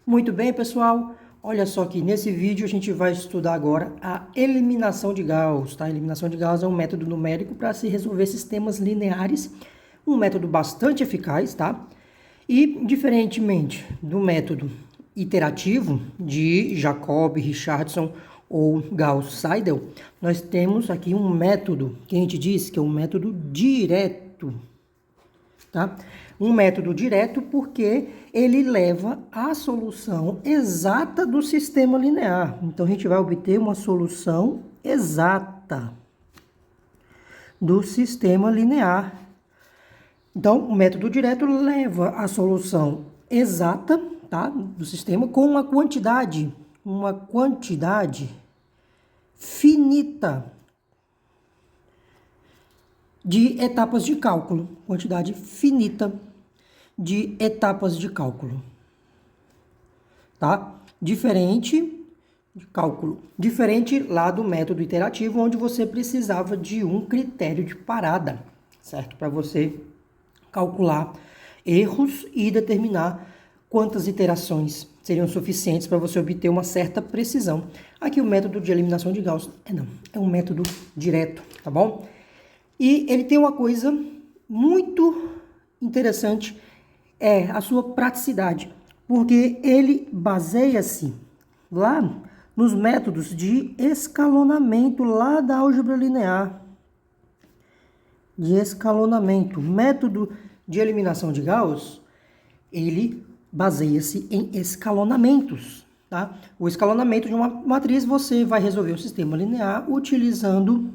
Muito bem, pessoal. Olha só que nesse vídeo a gente vai estudar agora a eliminação de Gauss, tá? A eliminação de Gauss é um método numérico para se resolver sistemas lineares, um método bastante eficaz, tá? E, diferentemente do método iterativo de Jacobi, Richardson ou Gauss-Seidel, nós temos aqui um método que a gente diz que é um método direto, tá? Um método direto porque ele leva à solução exata do sistema linear. Então, a gente vai obter uma solução exata do sistema linear. Então, o método direto leva à solução exata, tá, do sistema com uma quantidade finita de etapas de cálculo, quantidade finita de etapas de cálculo, tá? Diferente de cálculo, diferente lá do método iterativo, onde você precisava de um critério de parada, certo? Para você calcular erros e determinar quantas iterações seriam suficientes para você obter uma certa precisão. Aqui o método de eliminação de Gauss é um método direto, tá bom? E ele tem uma coisa muito interessante, é a sua praticidade, porque ele baseia-se lá nos métodos de escalonamento lá da álgebra linear. De escalonamento. Método de eliminação de Gauss, ele baseia-se em escalonamentos, tá? O escalonamento de uma matriz, você vai resolver o sistema linear utilizando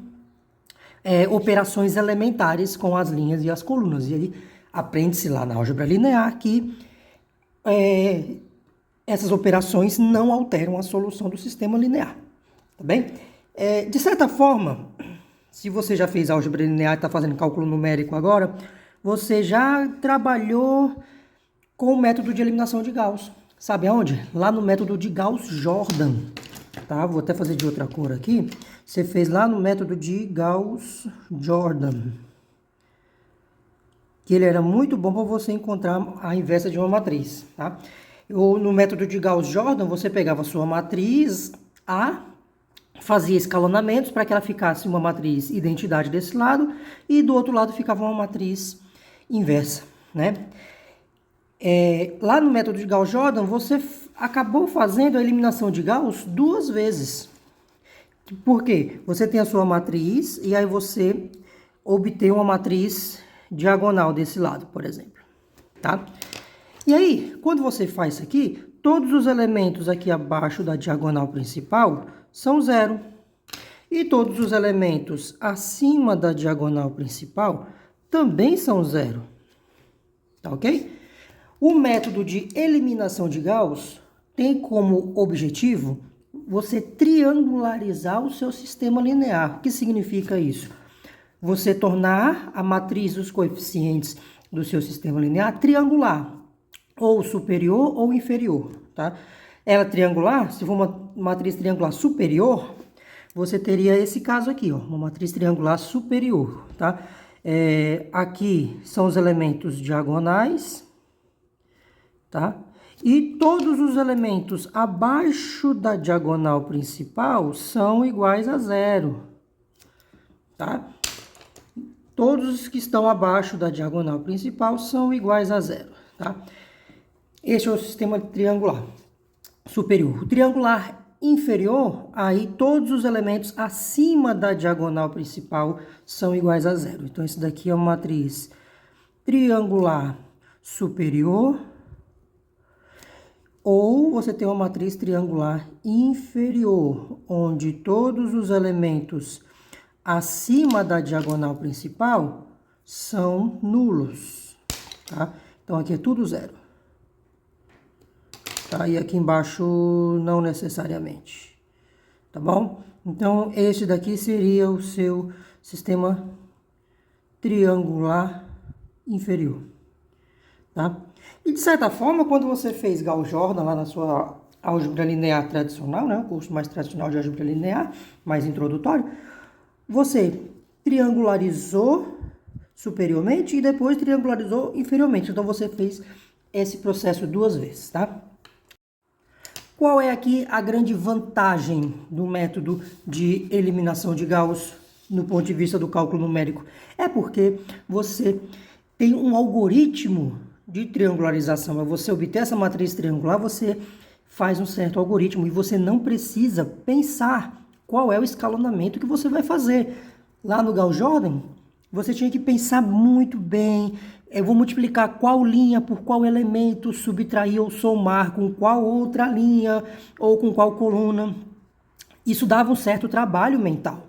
operações elementares com as linhas e as colunas. E ele aprende-se lá na álgebra linear que essas operações não alteram a solução do sistema linear, tá bem? De certa forma, se você já fez álgebra linear e está fazendo cálculo numérico agora, você já trabalhou com o método de eliminação de Gauss. Sabe aonde? Lá no método de Gauss-Jordan. Tá? Vou até fazer de outra cor aqui. Você fez lá no método de Gauss-Jordan. Que ele era muito bom para você encontrar a inversa de uma matriz. Tá? Ou no método de Gauss-Jordan, você pegava a sua matriz A, fazia escalonamentos para que ela ficasse uma matriz identidade desse lado e do outro lado ficava uma matriz inversa, né? Lá no método de Gauss-Jordan, você acabou fazendo a eliminação de Gauss duas vezes. Por quê? Você tem a sua matriz e aí você obtém uma matriz diagonal desse lado, por exemplo, tá? E aí, quando você faz isso aqui, todos os elementos aqui abaixo da diagonal principal são zero. E todos os elementos acima da diagonal principal também são zero. Tá ok? O método de eliminação de Gauss tem como objetivo você triangularizar o seu sistema linear. O que significa isso? Você tornar a matriz dos coeficientes do seu sistema linear triangular, ou superior ou inferior, tá? Ela triangular, se for uma matriz triangular superior, você teria esse caso aqui, ó, uma matriz triangular superior, tá? Aqui são os elementos diagonais, tá? E todos os elementos abaixo da diagonal principal são iguais a zero, tá? Todos os que estão abaixo da diagonal principal são iguais a zero, tá? Esse é o sistema triangular superior. O triangular inferior, aí todos os elementos acima da diagonal principal são iguais a zero. Então, esse daqui é uma matriz triangular superior, ou você tem uma matriz triangular inferior, onde todos os elementos acima da diagonal principal são nulos, tá? Então, aqui é tudo zero. Tá? E aqui embaixo não necessariamente, tá bom? Então, esse daqui seria o seu sistema triangular inferior, tá? E, de certa forma, quando você fez Gauss-Jordan lá na sua álgebra linear tradicional, né, o curso mais tradicional de álgebra linear, mais introdutório, você triangularizou superiormente e depois triangularizou inferiormente. Então, você fez esse processo duas vezes, tá? Qual é aqui a grande vantagem do método de eliminação de Gauss no ponto de vista do cálculo numérico? É porque você tem um algoritmo de triangularização. Para você obter essa matriz triangular, você faz um certo algoritmo e você não precisa pensar qual é o escalonamento que você vai fazer. Lá no Gauss-Jordan, você tinha que pensar muito bem. Eu vou multiplicar qual linha por qual elemento, subtrair ou somar com qual outra linha ou com qual coluna. Isso dava um certo trabalho mental.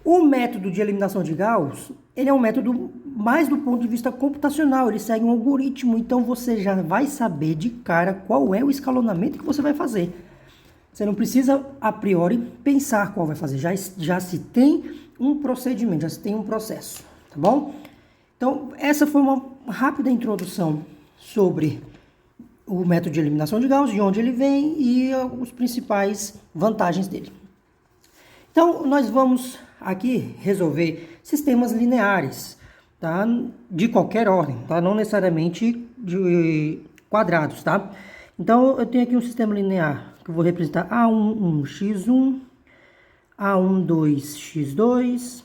O método de eliminação de Gauss, ele é um método mais do ponto de vista computacional, ele segue um algoritmo, então você já vai saber de cara qual é o escalonamento que você vai fazer. Você não precisa, a priori, pensar qual vai fazer, já se tem um procedimento, já se tem um processo, tá bom? Então, essa foi uma rápida introdução sobre o método de eliminação de Gauss, de onde ele vem e as principais vantagens dele. Então, nós vamos aqui resolver sistemas lineares, tá? De qualquer ordem, tá? Não necessariamente de quadrados, tá? Então, eu tenho aqui um sistema linear que eu vou representar A11x1, A12x2,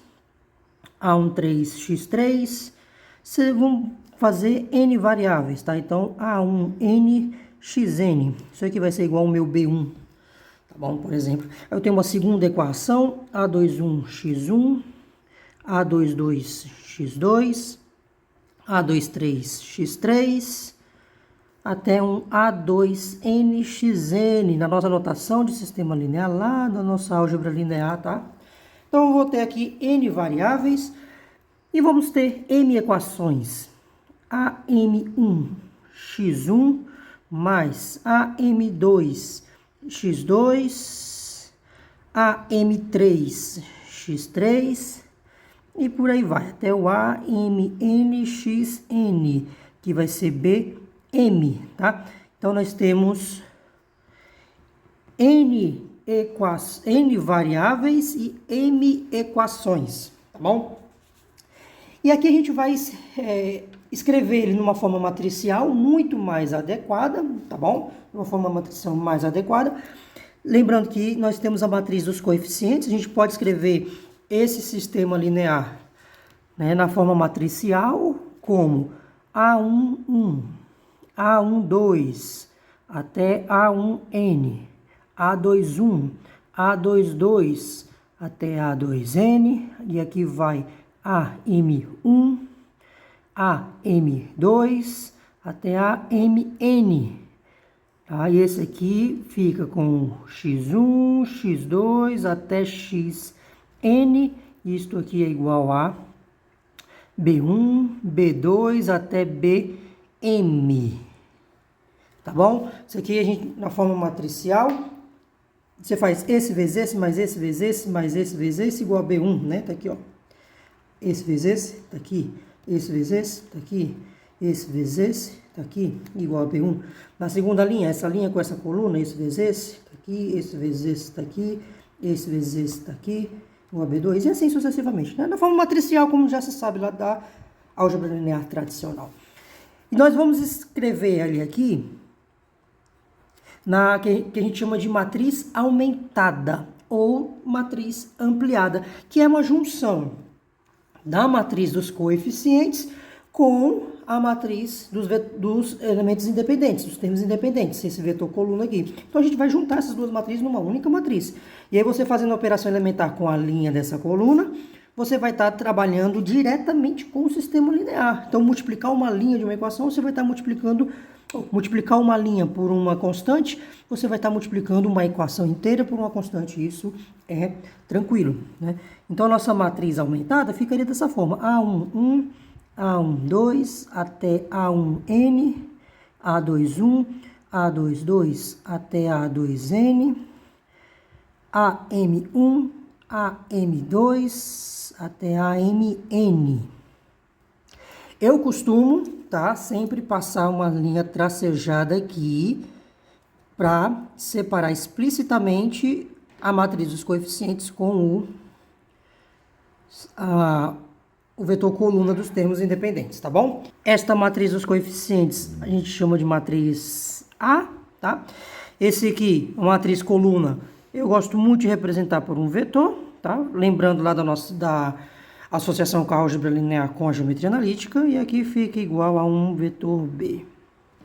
A13x3. Vocês vão fazer n variáveis, tá? Então, A1n xn. Isso aqui vai ser igual ao meu B1. Bom, por exemplo, eu tenho uma segunda equação, A21x1, A22x2, A23x3, até um A2nxn, na nossa notação de sistema linear, lá na nossa álgebra linear, tá? Então, eu vou ter aqui n variáveis e vamos ter m equações. AM1x1 mais AM2x2, AM3x3 e por aí vai, até o AMNXN, que vai ser BM, tá? Então, nós temos N variáveis e M equações, tá bom? E aqui a gente vai escrever ele numa forma matricial muito mais adequada, tá bom? Uma forma matricial mais adequada. Lembrando que nós temos a matriz dos coeficientes, a gente pode escrever esse sistema linear, né, na forma matricial como A11, A12, até A1n, A21, A22, até A2n, e aqui vai AM1, AM2 até AMN. Tá? E esse aqui fica com x1, x2 até xn. Isto aqui é igual a B1, B2 até BM. Tá bom? Isso aqui a gente, na forma matricial, você faz esse vezes esse, mais esse vezes esse, mais esse vezes esse, igual a B1, né? Tá aqui, ó. Esse vezes esse, tá aqui. Esse vezes esse, tá aqui. Esse vezes esse, tá aqui, igual a B1. Na segunda linha, essa linha com essa coluna, esse vezes esse, tá aqui. Esse vezes esse, tá aqui. Esse vezes esse, tá aqui, igual a B2. E assim sucessivamente, né? Na forma matricial, como já se sabe lá da álgebra linear tradicional. E nós vamos escrever ali aqui, que a gente chama de matriz aumentada ou matriz ampliada, que é uma junção da matriz dos coeficientes com a matriz dos elementos independentes, dos termos independentes, esse vetor coluna aqui. Então, a gente vai juntar essas duas matrizes numa única matriz. E aí, você fazendo a operação elementar com a linha dessa coluna, você vai estar trabalhando diretamente com o sistema linear. Então, multiplicar uma linha de uma equação, você vai estar multiplicar uma linha por uma constante, você vai estar multiplicando uma equação inteira por uma constante. Isso é tranquilo, né? Então, a nossa matriz aumentada ficaria dessa forma. A11, A12 até A1n, A21, A22 até A2n, AM1, AM2 até AMN. Eu costumo, tá, sempre passar uma linha tracejada aqui para separar explicitamente a matriz dos coeficientes com o vetor coluna dos termos independentes, tá bom? Esta matriz dos coeficientes a gente chama de matriz A, tá? Esse aqui, uma matriz coluna, eu gosto muito de representar por um vetor, tá? Lembrando lá da associação com a álgebra linear com a geometria analítica, e aqui fica igual a um vetor B,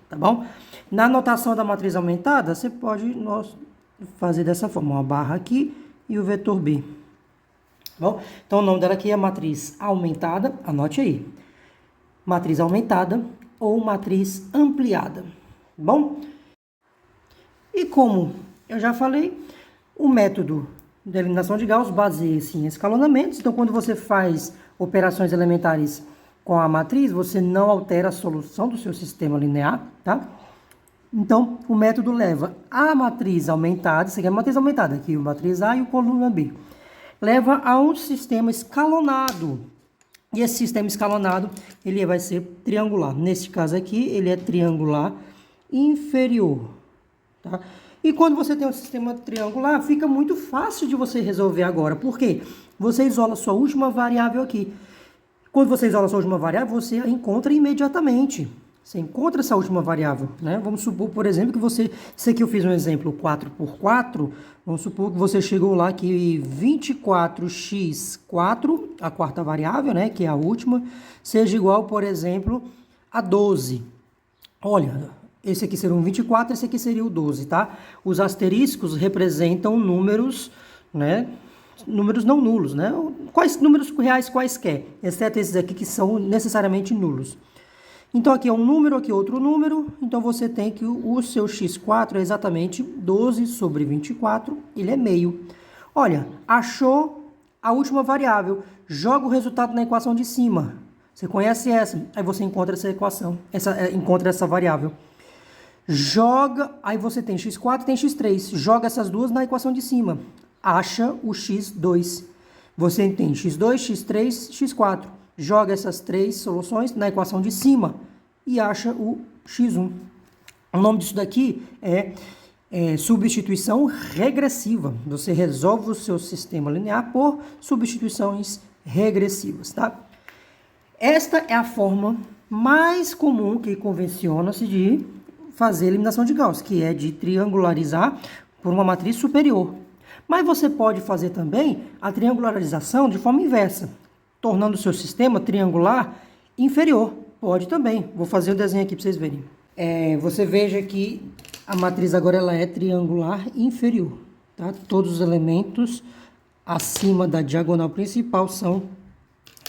tá bom? Na notação da matriz aumentada, você pode fazer dessa forma, uma barra aqui e o vetor B, tá bom? Então, o nome dela aqui é matriz aumentada, anote aí. Matriz aumentada ou matriz ampliada, tá bom? E como eu já falei, o método de eliminação de Gauss baseia-se em escalonamentos. Então, quando você faz operações elementares com a matriz, você não altera a solução do seu sistema linear, tá? Então, o método leva a matriz aumentada, isso aqui é a matriz aumentada, aqui o matriz A e o coluna B, leva a um sistema escalonado. E esse sistema escalonado, ele vai ser triangular. Neste caso aqui, ele é triangular inferior. Tá? E quando você tem um sistema triangular, fica muito fácil de você resolver agora. Por quê? Você isola sua última variável aqui. Quando você isola sua última variável, você a encontra imediatamente. Você encontra essa última variável, né? Vamos supor, por exemplo, que você... Isso aqui eu fiz um exemplo 4 por 4. Vamos supor que você chegou lá que 24x4, a quarta variável, né? Que é a última, seja igual, por exemplo, a 12. Olha... Esse aqui seria um 24, esse aqui seria o 12, tá? Os asteriscos representam números, né? Números não nulos, né? Quais números reais quaisquer, exceto esses aqui que são necessariamente nulos. Então, aqui é um número, aqui é outro número. Então, você tem que o seu x4 é exatamente 12 sobre 24, ele é meio. Olha, achou a última variável, joga o resultado na equação de cima. Você conhece essa, aí você encontra essa equação, encontra essa variável. Joga, aí você tem x4 e tem x3. Joga essas duas na equação de cima. Acha o x2. Você tem x2, x3, x4. Joga essas três soluções na equação de cima e acha o x1. O nome disso daqui é substituição regressiva. Você resolve o seu sistema linear por substituições regressivas, tá? Esta é a forma mais comum que convenciona-se de fazer a eliminação de Gauss, que é de triangularizar por uma matriz superior. Mas você pode fazer também a triangularização de forma inversa, tornando o seu sistema triangular inferior. Pode também. Vou fazer o desenho aqui para vocês verem. Você veja que a matriz agora ela é triangular inferior. Tá? Todos os elementos acima da diagonal principal são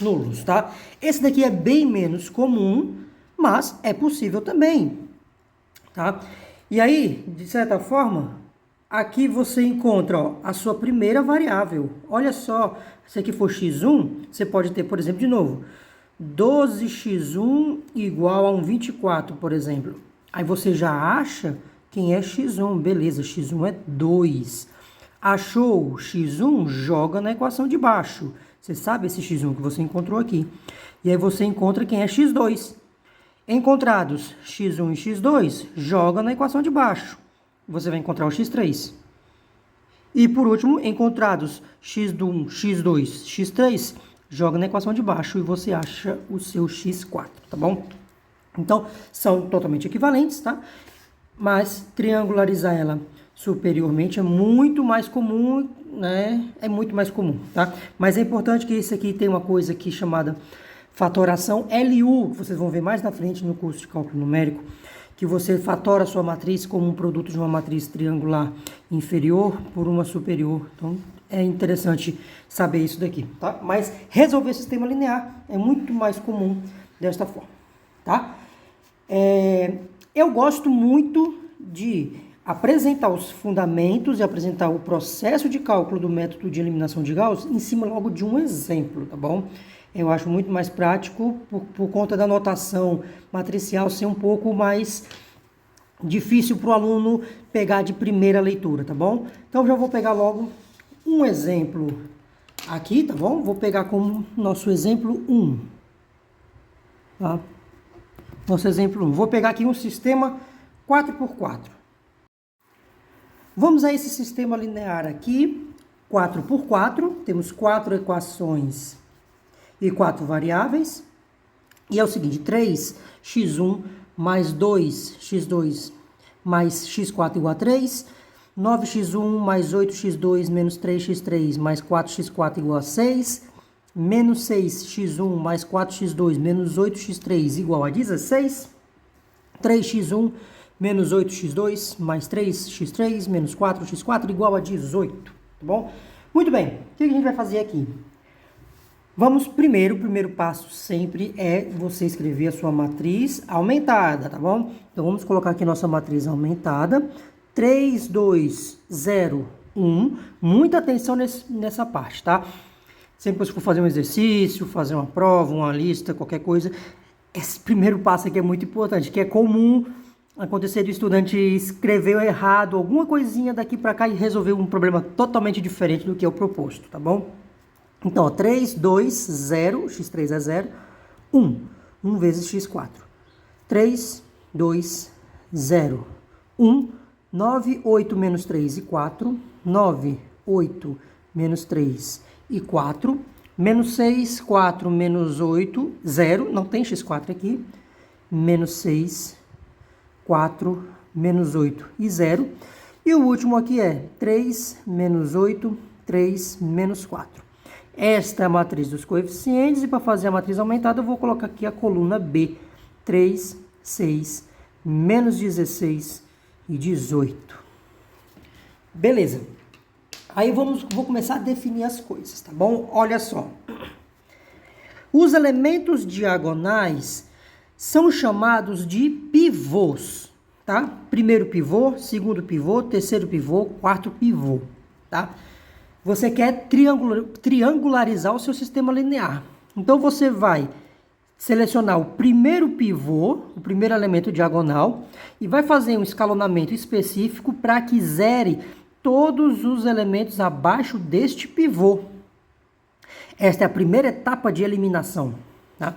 nulos. Tá? Esse daqui é bem menos comum, mas é possível também. Tá? E aí, de certa forma, aqui você encontra a sua primeira variável. Olha só, se aqui for x1, você pode ter, por exemplo, de novo, 12x1 igual a um 24, por exemplo. Aí você já acha quem é x1. Beleza, x1 é 2. Achou x1, joga na equação de baixo. Você sabe esse x1 que você encontrou aqui. E aí você encontra quem é x2. Encontrados x1 e x2, joga na equação de baixo. Você vai encontrar o x3. E por último, encontrados x1, x2, x3, joga na equação de baixo e você acha o seu x4, tá bom? Então, são totalmente equivalentes, tá? Mas triangularizar ela superiormente é muito mais comum, né? É muito mais comum, tá? Mas é importante que isso aqui tem uma coisa aqui chamada fatoração LU, que vocês vão ver mais na frente no curso de cálculo numérico, que você fatora a sua matriz como um produto de uma matriz triangular inferior por uma superior. Então, é interessante saber isso daqui, tá? Mas resolver sistema linear é muito mais comum desta forma, tá? Eu gosto muito de apresentar os fundamentos e apresentar o processo de cálculo do método de eliminação de Gauss em cima logo de um exemplo, tá bom? Eu acho muito mais prático por conta da notação matricial ser um pouco mais difícil para o aluno pegar de primeira leitura, tá bom? Então, já vou pegar logo um exemplo aqui, tá bom? Vou pegar como nosso exemplo 1. Tá? Nosso exemplo 1. Vou pegar aqui um sistema 4x4. Vamos a esse sistema linear aqui, 4x4. Temos 4 equações e 4 variáveis. E é o seguinte, 3x1 mais 2x2 mais x4 igual a 3. 9x1 mais 8x2 menos 3x3 mais 4x4 igual a 6. Menos 6x1 mais 4x2 menos 8x3 igual a 16. 3x1 menos 8x2 mais 3x3 menos 4x4 igual a 18, tá bom? Muito bem, o que a gente vai fazer aqui? Vamos primeiro, o primeiro passo sempre é você escrever a sua matriz aumentada, tá bom? Então vamos colocar aqui nossa matriz aumentada, 3, 2, 0, 1, muita atenção nessa parte, tá? Sempre que for fazer um exercício, fazer uma prova, uma lista, qualquer coisa, esse primeiro passo aqui é muito importante, que é comum acontecer do estudante escrever errado, alguma coisinha daqui para cá e resolver um problema totalmente diferente do que é o proposto, tá bom? Então, ó, 3, 2, 0, x3 é 0, 1. 1 vezes x4. 3, 2, 0, 1. 9, 8 menos 3 e 4. 9, 8 menos 3 e 4. Menos 6, 4 menos 8, 0. Não tem x4 aqui. Menos 6, 4 menos 8 e 0. E o último aqui é 3 menos 8, 3 menos 4. Esta é a matriz dos coeficientes e para fazer a matriz aumentada eu vou colocar aqui a coluna B. 3, 6, menos 16 e 18. Beleza. Aí vou começar a definir as coisas, tá bom? Olha só. Os elementos diagonais são chamados de pivôs, tá? Primeiro pivô, segundo pivô, terceiro pivô, quarto pivô, tá? Você quer triangularizar o seu sistema linear. Então, você vai selecionar o primeiro pivô, o primeiro elemento diagonal, e vai fazer um escalonamento específico para que zere todos os elementos abaixo deste pivô. Esta é a primeira etapa de eliminação, tá?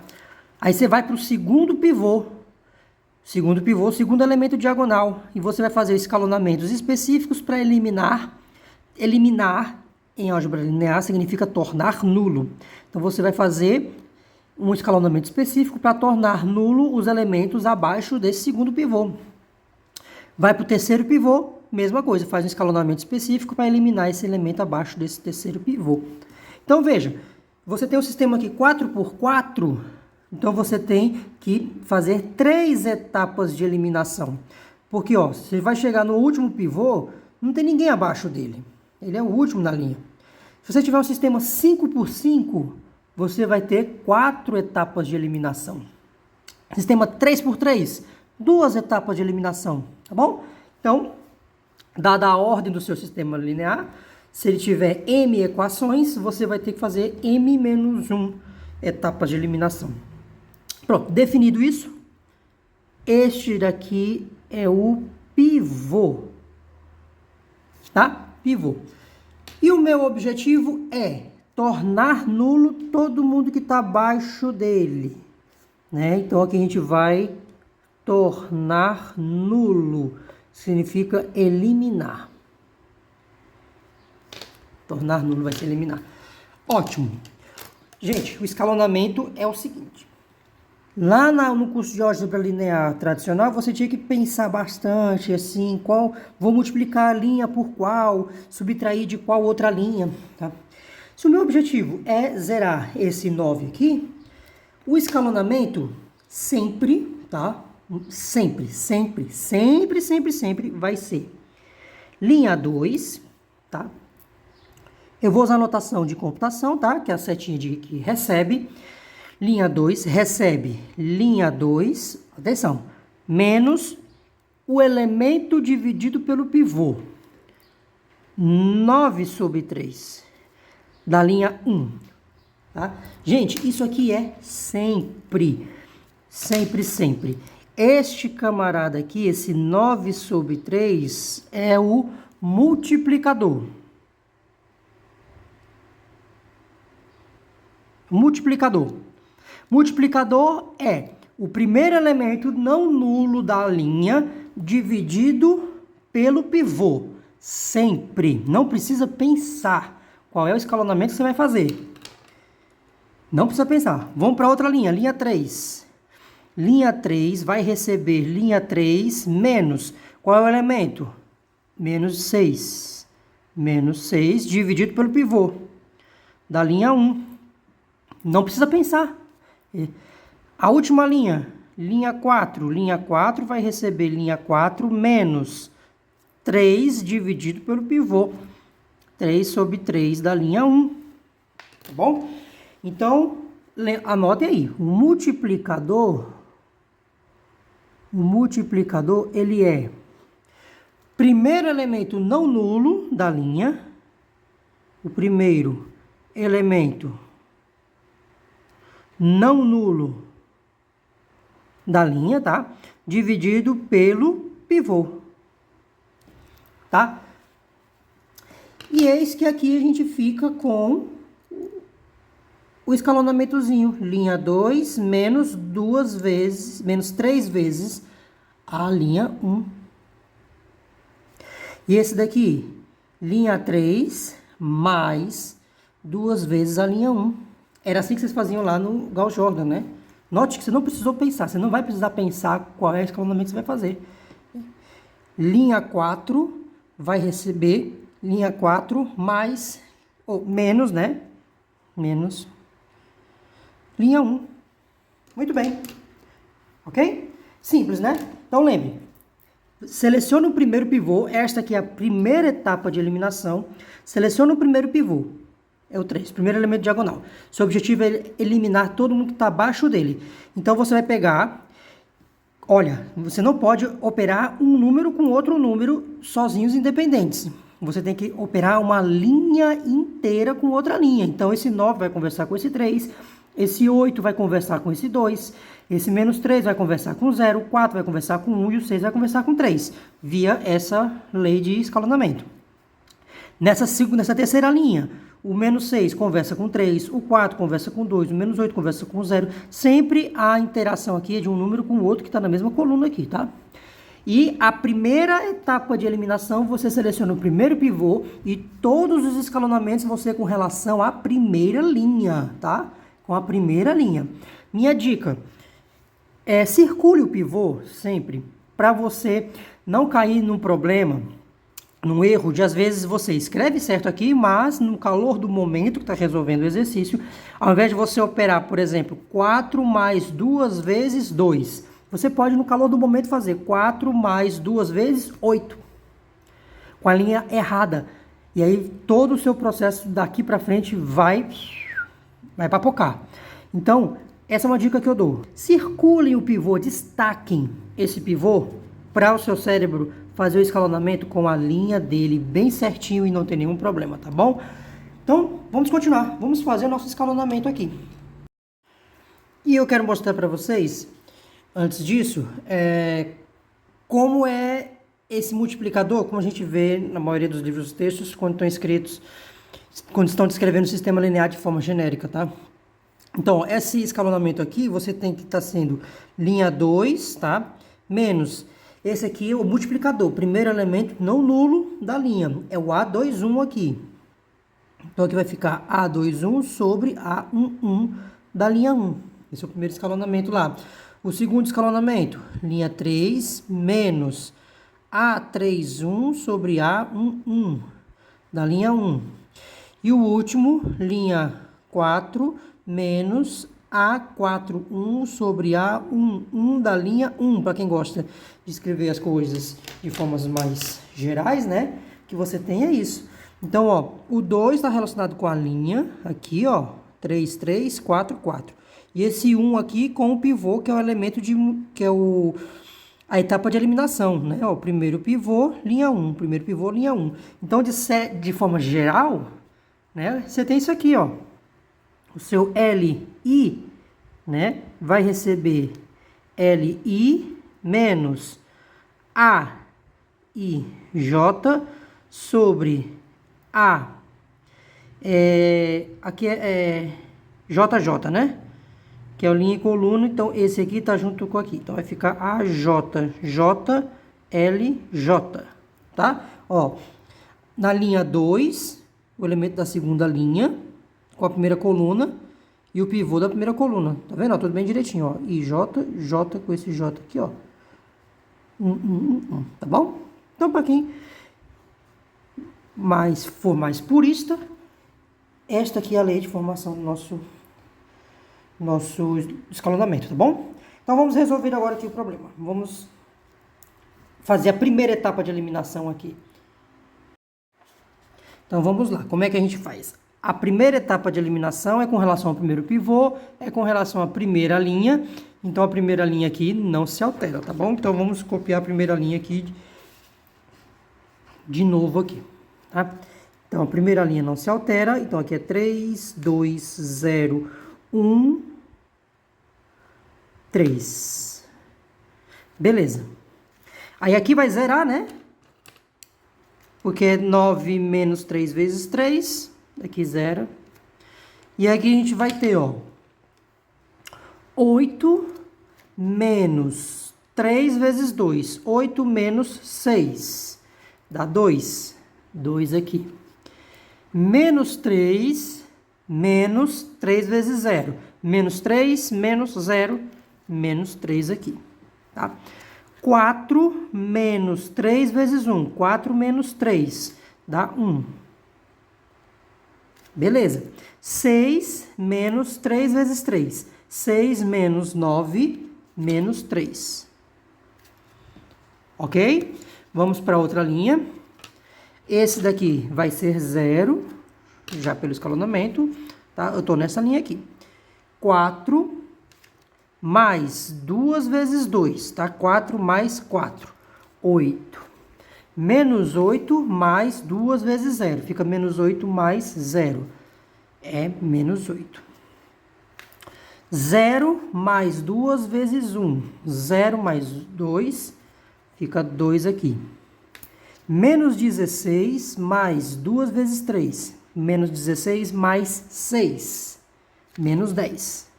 Aí você vai para o segundo pivô, segundo elemento diagonal, e você vai fazer escalonamentos específicos para eliminar em álgebra linear significa tornar nulo. Então você vai fazer um escalonamento específico para tornar nulo os elementos abaixo desse segundo pivô. Vai para o terceiro pivô, mesma coisa, faz um escalonamento específico para eliminar esse elemento abaixo desse terceiro pivô. Então veja, você tem um sistema aqui 4x4, então você tem que fazer 3 etapas de eliminação. Porque ó, você vai chegar no último pivô, não tem ninguém abaixo dele. Ele é o último na linha. Se você tiver um sistema 5x5, você vai ter 4 etapas de eliminação. Sistema 3x3, 2 etapas de eliminação, tá bom? Então, dada a ordem do seu sistema linear, se ele tiver m equações, você vai ter que fazer m menos 1 etapas de eliminação. Pronto, definido isso, este daqui é o pivô, tá? Pivô. E o meu objetivo é tornar nulo todo mundo que está abaixo dele, né? Então aqui a gente vai tornar nulo, significa eliminar. Tornar nulo vai ser eliminar. Ótimo. Gente, o escalonamento é o seguinte. Lá no curso de álgebra linear tradicional, você tinha que pensar bastante, assim, vou multiplicar a linha por qual, subtrair de qual outra linha, tá? Se o meu objetivo é zerar esse 9 aqui, o escalonamento sempre, tá? Sempre vai ser linha 2, tá? Eu vou usar a notação de computação, tá? Que é a setinha que recebe. Linha 2 recebe linha 2, atenção, menos o elemento dividido pelo pivô. 9 sobre 3, da linha 1. Tá? Gente, isso aqui é sempre. Este camarada aqui, esse 9 sobre 3, é o multiplicador. Multiplicador é o primeiro elemento não nulo da linha dividido pelo pivô. Sempre. Não precisa pensar qual é o escalonamento que você vai fazer. Não precisa pensar. Vamos para outra linha, linha 3. Linha 3 vai receber linha 3 menos Qual é o elemento? Menos 6. Menos 6 dividido pelo pivô da linha 1. Não precisa pensar. A última linha, linha 4. Linha 4 vai receber linha 4 menos 3 dividido pelo pivô. 3 sobre 3 da linha 1. Tá bom? Então, anote aí. O multiplicador, ele é primeiro elemento não nulo da linha. O primeiro elemento não nulo da linha, tá? Dividido pelo pivô, tá? E eis que aqui a gente fica com o escalonamentozinho. Linha 2 menos 2 vezes, menos 3 vezes a linha 1. E esse daqui, linha 3 mais 2 vezes a linha 1. Era assim que vocês faziam lá no Gauss-Jordan, né? Note que você não precisou pensar. Você não vai precisar pensar qual é o escalonamento que você vai fazer. Linha 4 vai receber linha 4 mais, ou menos, né? Menos linha 1. Muito bem. Ok? Simples, né? Então, lembre. Selecione o primeiro pivô. Esta aqui é a primeira etapa de eliminação. Selecione o primeiro pivô. É o 3, primeiro elemento diagonal. Seu objetivo é eliminar todo mundo que está abaixo dele. Então, você vai pegar... Olha, você não pode operar um número com outro número sozinhos, independentes. Você tem que operar uma linha inteira com outra linha. Então, esse 9 vai conversar com esse 3. Esse 8 vai conversar com esse 2. Esse menos 3 vai conversar com 0. O 4 vai conversar com 1. E o 6 vai conversar com 3. Via essa lei de escalonamento. Nessa terceira linha, o menos 6 conversa com 3, o 4 conversa com 2, o menos 8 conversa com 0. Sempre a interação aqui é de um número com o outro que está na mesma coluna aqui, tá? E a primeira etapa de eliminação, você seleciona o primeiro pivô e todos os escalonamentos vão ser com relação à primeira linha, tá? Com a primeira linha. Minha dica é circule o pivô sempre para você não cair num problema, num erro de, às vezes, você escreve certo aqui, mas no calor do momento que está resolvendo o exercício, ao invés de você operar, por exemplo, 4 mais 2 vezes 2, você pode, no calor do momento, fazer 4 mais 2 vezes 8, com a linha errada. E aí, todo o seu processo daqui para frente vai papocar. Então, essa é uma dica que eu dou. Circulem o pivô, destaquem esse pivô para o seu cérebro fazer o escalonamento com a linha dele bem certinho e não ter nenhum problema, tá bom? Então, vamos continuar. Vamos fazer o nosso escalonamento aqui. E eu quero mostrar para vocês, antes disso, como é esse multiplicador, como a gente vê na maioria dos livros e textos, quando estão descrevendo o sistema linear de forma genérica, tá? Então, esse escalonamento aqui, você tem que estar sendo linha 2, tá? Menos... Esse aqui é o multiplicador, primeiro elemento não nulo da linha, é o A21 aqui. Então, aqui vai ficar A21 sobre A11 da linha 1. Esse é o primeiro escalonamento lá. O segundo escalonamento, linha 3 menos A31 sobre A11 da linha 1. E o último, linha 4 menos A41 sobre A11 da linha 1, para quem gosta de escrever as coisas de formas mais gerais, né? Que você tenha isso. Então, ó, o 2 está relacionado com a linha, aqui, ó, 3, 3, 4, 4. E esse 1 aqui com o pivô, que é o elemento a etapa de eliminação, né? Ó, o primeiro pivô, linha 1, primeiro pivô, linha 1. Então, de forma geral, né? Você tem isso aqui, ó. O seu LI, né, vai receber LI menos AIJ sobre aqui é JJ, né? Que é o linha e coluna, então esse aqui tá junto com aqui. Então vai ficar AJJLJ, tá? Ó, na linha 2, o elemento da segunda linha, com a primeira coluna e o pivô da primeira coluna. Tá vendo? Ó, tudo bem direitinho, ó. IJ, J com esse J aqui, ó. Tá bom? Então, para quem for mais purista, esta aqui é a lei de formação do nosso escalonamento, tá bom? Então, vamos resolver agora aqui o problema. Vamos fazer a primeira etapa de eliminação aqui. Então, vamos lá. Como é que a gente faz? A primeira etapa de eliminação é com relação ao primeiro pivô, é com relação à primeira linha. Então, a primeira linha aqui não se altera, tá bom? Então, vamos copiar a primeira linha aqui de novo aqui, tá? Então, a primeira linha não se altera. Então, aqui é 3, 2, 0, 1, 3. Beleza. Aí, aqui vai zerar, né? Porque é 9 menos 3 vezes 3. Aqui zero. E aqui a gente vai ter, ó, 8 menos 3 vezes 2. 8 menos 6. Dá 2. 2 aqui. Menos 3, menos 3 vezes 0. Menos 3, menos 0, menos 3 aqui. Tá? 4 menos 3 vezes 1. 4 menos 3. Dá 1. Beleza. 6 menos 3 vezes 3. 6 menos 9, menos 3. Ok? Vamos para outra linha. Esse daqui vai ser 0, já pelo escalonamento. Tá? Eu estou nessa linha aqui. 4 mais 2 vezes 2. Tá? 4 mais 4. 8. Menos 8 mais 2 vezes 0. Fica menos 8 mais 0. É menos 8. 0 mais 2 vezes 1. 0 mais 2. Fica 2 aqui. Menos 16 mais 2 vezes 3. Menos 16 mais 6. Menos 10.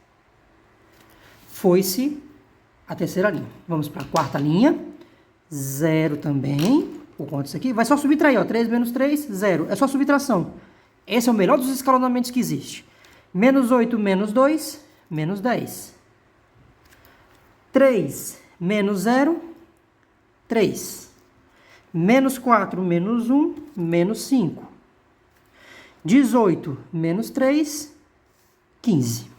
Foi-se a terceira linha. Vamos para a quarta linha. 0 também. Por conta disso aqui, vai só subtrair, ó, 3 menos 3, 0. É só subtração. Esse é o melhor dos escalonamentos que existe. Menos 8 menos 2, menos 10. 3 menos 0, 3. Menos 4 menos 1, menos 5. 18 menos 3, 15.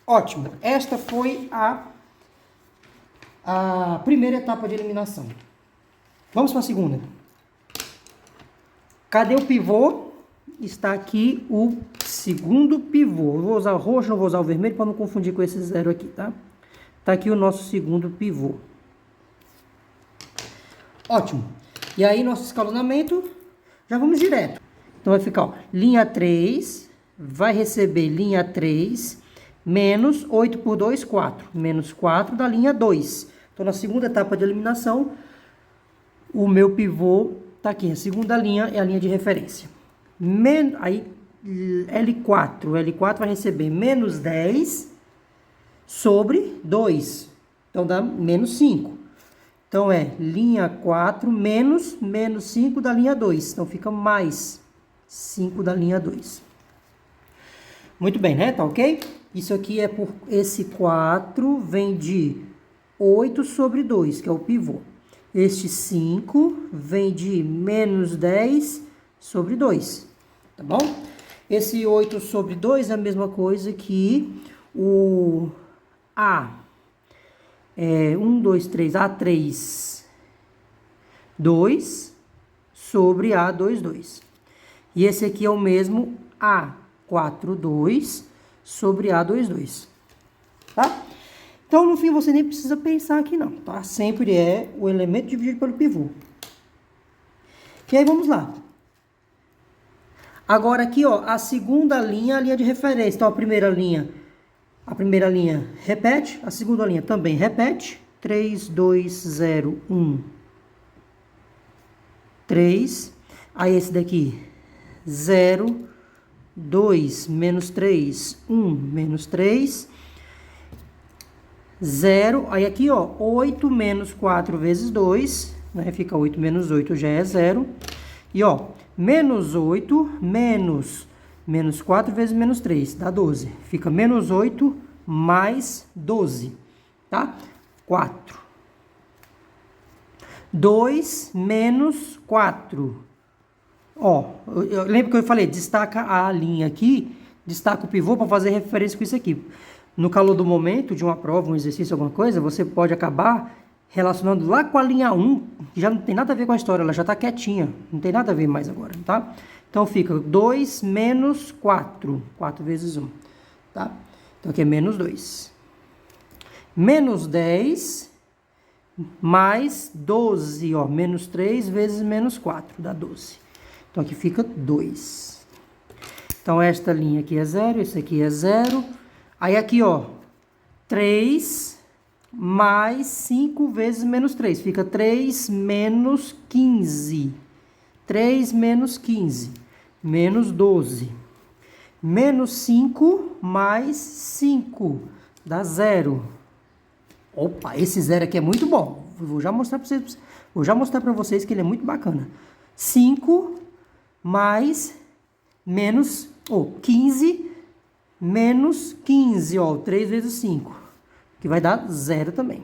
Ótimo. Esta foi a primeira etapa de eliminação. Vamos para a segunda. Cadê o pivô? Está aqui o segundo pivô. Eu vou usar o roxo, não vou usar o vermelho para não confundir com esse 0 aqui, tá? Está aqui o nosso segundo pivô. Ótimo. E aí, nosso escalonamento, já vamos direto. Então, vai ficar, ó, linha 3, vai receber linha 3, menos 8 por 2, 4. Menos 4 da linha 2. Então, na segunda etapa de eliminação, o meu pivô está aqui. A segunda linha é a linha de referência. Aí, L4 vai receber menos 10 sobre 2. Então, dá menos 5. Então, é linha 4 menos 5 da linha 2. Então, fica mais 5 da linha 2. Muito bem, né? Tá ok? Isso aqui é por... Esse 4 vem de 8 sobre 2, que é o pivô. Este 5 vem de menos 10 sobre 2. Tá bom? Esse 8 sobre 2 é a mesma coisa que o A. 1, 2, 3, A3, 2 sobre A2, 2. E esse aqui é o mesmo A4, 2 sobre A2, 2. Tá? Então, no fim, você nem precisa pensar aqui, não, tá? Sempre é o elemento dividido pelo pivô. E aí, vamos lá. Agora, aqui, ó, a segunda linha é a linha de referência. Então, a primeira linha repete, a segunda linha também repete. 3, 2, 0, 1, 3. Aí, esse daqui, 0, 2, menos 3, 1, menos 3. 0, aí aqui, ó, 8 menos 4 vezes 2, né? Fica 8 menos 8 já é 0. E, ó, menos 8 menos 4 vezes menos 3, dá 12. Fica menos 8 mais 12, tá? 4. 2 menos 4. Ó, eu lembro que eu falei, destaca a linha aqui, destaca o pivô para fazer referência com isso aqui. No calor do momento, de uma prova, um exercício, alguma coisa, você pode acabar relacionando lá com a linha 1, que já não tem nada a ver com a história, ela já está quietinha, não tem nada a ver mais agora, tá? Então fica 2 menos 4, 4 vezes 1, tá? Então aqui é menos 2. Menos 10 mais 12, ó, menos 3 vezes menos 4, dá 12. Então aqui fica 2. Então esta linha aqui é 0, esse aqui é 0. Aí aqui, ó, 3 mais 5 vezes menos 3. Fica 3 menos 15. 3 menos 15. Menos 12. Menos 5 mais 5. Dá 0. Opa, esse 0 aqui é muito bom. Vou já mostrar para vocês que ele é muito bacana. 5 mais menos, 15 menos 15, ó, 3 vezes 5, que vai dar 0 também.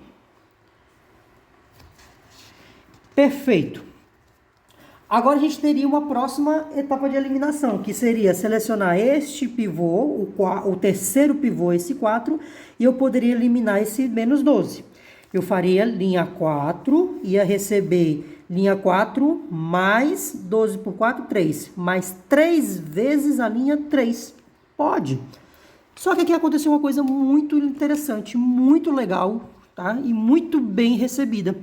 Perfeito. Agora a gente teria uma próxima etapa de eliminação, que seria selecionar este pivô, o terceiro pivô, esse 4, e eu poderia eliminar esse menos 12. Eu faria linha 4, ia receber linha 4 mais 12 por 4, 3. Mais 3 vezes a linha 3. Pode. Só que aqui aconteceu uma coisa muito interessante, muito legal, tá? E muito bem recebida.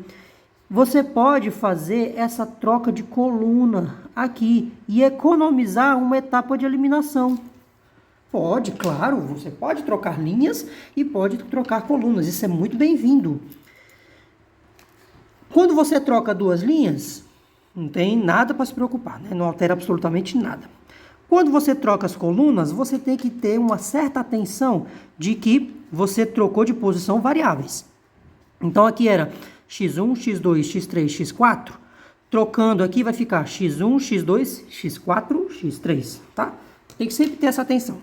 Você pode fazer essa troca de coluna aqui e economizar uma etapa de eliminação. Pode, claro, você pode trocar linhas e pode trocar colunas, isso é muito bem-vindo. Quando você troca duas linhas, não tem nada para se preocupar, né? Não altera absolutamente nada. Quando você troca as colunas, você tem que ter uma certa atenção de que você trocou de posição variáveis. Então aqui era x1, x2, x3, x4. Trocando aqui vai ficar x1, x2, x4, x3, tá? Tem que sempre ter essa atenção.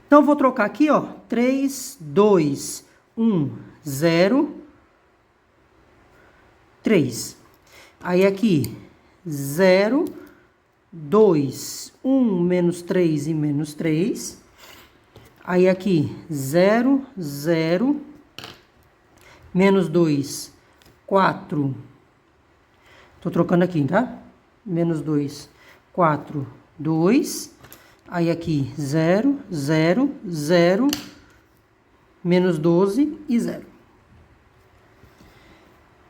Então eu vou trocar aqui, ó, 3, 2, 1, 0, 3. Aí aqui 0, 2, 1, menos 3 e menos 3. Aí aqui 0, 0, menos 2, 4. Tô trocando aqui, tá? Menos 2, 4, 2. Aí aqui 0, 0, 0, menos 12 e 0.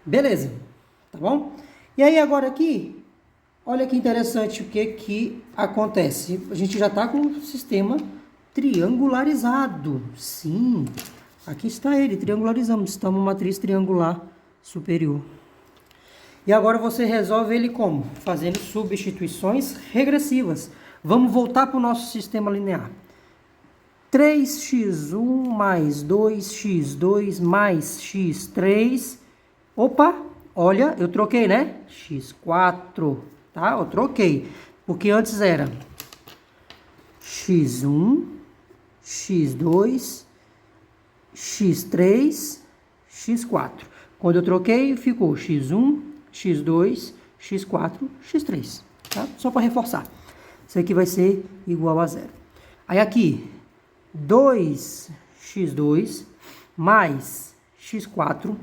Beleza, tá bom? E aí agora aqui, olha que interessante o que acontece. A gente já está com o sistema triangularizado. Sim, aqui está ele, triangularizamos. Está uma matriz triangular superior. E agora você resolve ele como? Fazendo substituições regressivas. Vamos voltar para o nosso sistema linear. 3x1 mais 2x2 mais x3. Opa, olha, eu troquei, né? x4, tá? Eu troquei, porque antes era x1, x2, x3, x4. Quando eu troquei, ficou x1, x2, x4, x3, tá? Só para reforçar. Isso aqui vai ser igual a 0. Aí aqui, 2x2 mais x4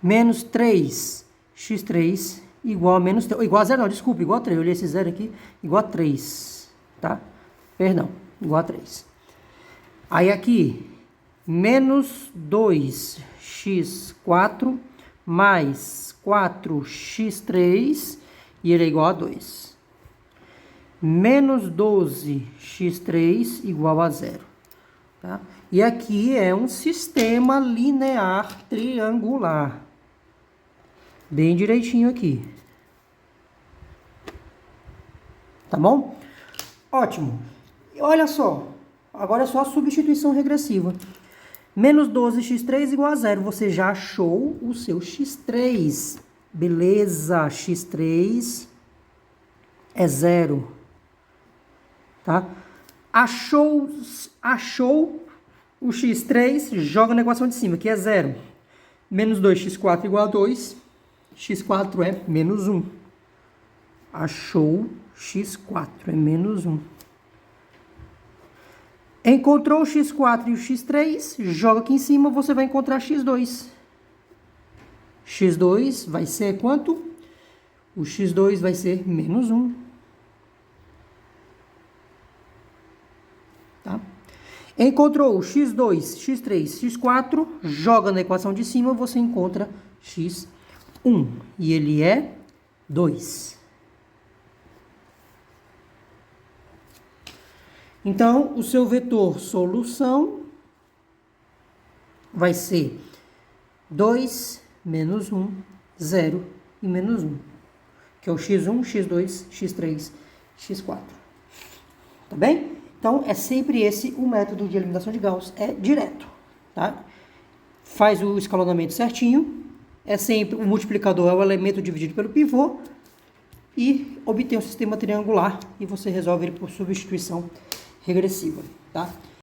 menos 3x3 igual a menos 3. Igual a 0 não, desculpa, igual a 3. Eu olhei esse 0 aqui, igual a 3, tá? Perdão, igual a 3. Aí aqui, menos 2x4 mais 4x3 e ele é igual a 2. Menos 12x3 igual a 0. Tá? E aqui é um sistema linear triangular. Bem direitinho aqui. Tá bom? Ótimo. E olha só. Agora é só a substituição regressiva. Menos 12x3 igual a 0. Você já achou o seu x3. Beleza. x3 é 0. Tá? Achou o x3, joga na equação de cima, que é 0. Menos 2x4 igual a 2. x4 é menos 1. Achou x4 é menos 1. Encontrou o x4 e o x3, joga aqui em cima, você vai encontrar x2. x2 vai ser quanto? O x2 vai ser menos 1. Tá? Encontrou o x2, x3, x4, joga na equação de cima, você encontra x1. E ele é 2. Então, o seu vetor solução vai ser 2, menos 1, 0 e menos 1. Que é o x1, x2, x3, x4. Tá bem? Então, é sempre esse o método de eliminação de Gauss. É direto, tá? Faz o escalonamento certinho. É sempre o multiplicador é o elemento dividido pelo pivô. E obtém um sistema triangular. E você resolve ele por substituição regressiva, tá?